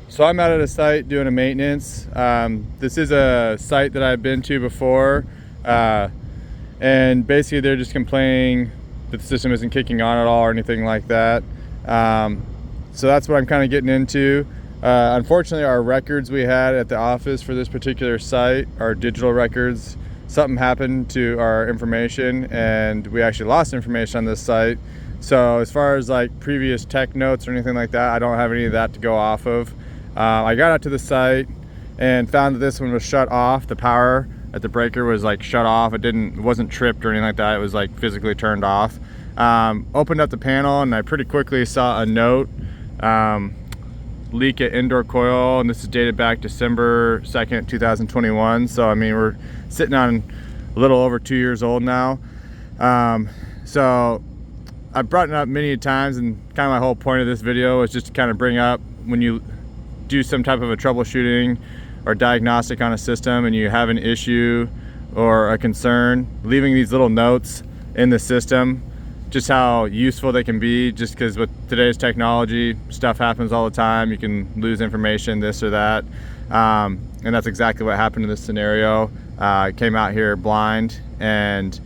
So I'm out at a site doing a maintenance. This is a site that I've been to before, and basically they're just complaining that the system isn't kicking on at all or anything like that. So that's what I'm kind of getting into. Unfortunately, our records we had at the office for this particular site, our digital records, something happened to our information and we actually lost information on this site. So as far as like previous tech notes or anything like that, I don't have any of that to go off of. I got out to the site and found that this one was shut off. The power at the breaker was like shut off. It wasn't tripped or anything like that. It was like physically turned off. Opened up the panel and I pretty quickly saw a note, leak at indoor coil, and this is dated back December 2nd, 2021. So I mean, we're sitting on a little over 2 years old now. So I've brought it up many times, and kind of my whole point of this video is just to kind of bring up when you do some type of a troubleshooting or diagnostic on a system and you have an issue or a concern, leaving these little notes in the system, just how useful they can be, just because with today's technology, stuff happens all the time. You can lose information, this or that. And that's exactly what happened in this scenario. I came out here blind, and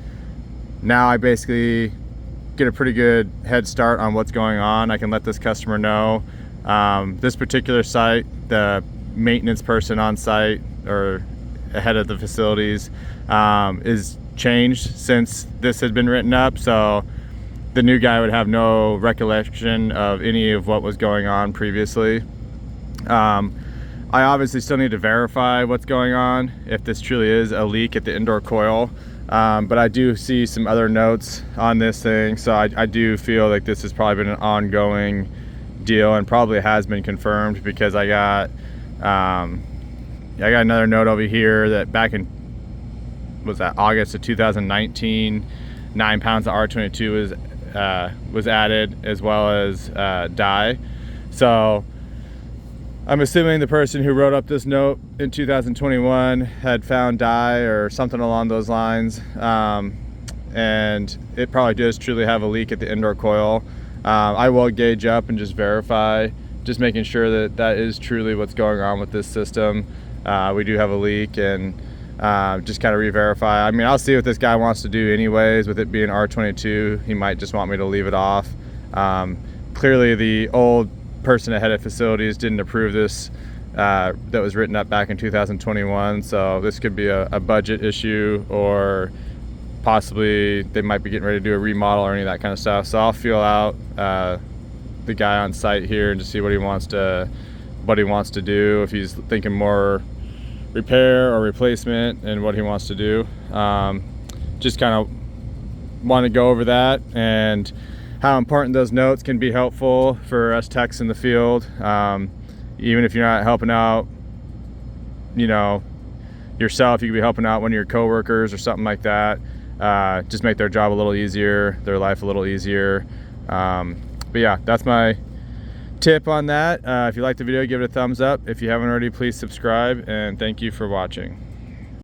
now I basically get a pretty good head start on what's going on. I can let this customer know. This particular site, the maintenance person on site or ahead of the facilities is changed since this had been written up. So the new guy would have no recollection of any of what was going on previously. I obviously still need to verify what's going on, if this truly is a leak at the indoor coil. But I do see some other notes on this thing. So I do feel like this has probably been an ongoing deal and probably has been confirmed, because I got another note over here that back in, was that August of 2019, 9 pounds of R22 was added, as well as dye. So I'm assuming the person who wrote up this note in 2021 had found dye or something along those lines, and it probably does truly have a leak at the indoor coil. I will gauge up and just verify, just making sure that that is truly what's going on with this system. We do have a leak, and just kind of re-verify. I mean, I'll see what this guy wants to do anyways. With it being R22, he might just want me to leave it off. Clearly the old person ahead of facilities didn't approve this, that was written up back in 2021. So this could be a budget issue, or possibly they might be getting ready to do a remodel or any of that kind of stuff. So I'll feel out the guy on site here and just see what he wants to do, if he's thinking more repair or replacement and what he wants to do. Just kind of want to go over that and how important those notes can be helpful for us techs in the field. Even if you're not helping out, you know, yourself, you could be helping out one of your coworkers or something like that. Just make their job a little easier, their life a little easier. But yeah, that's my tip on that. If you liked the video, give it a thumbs up. If you haven't already, please subscribe, and thank you for watching.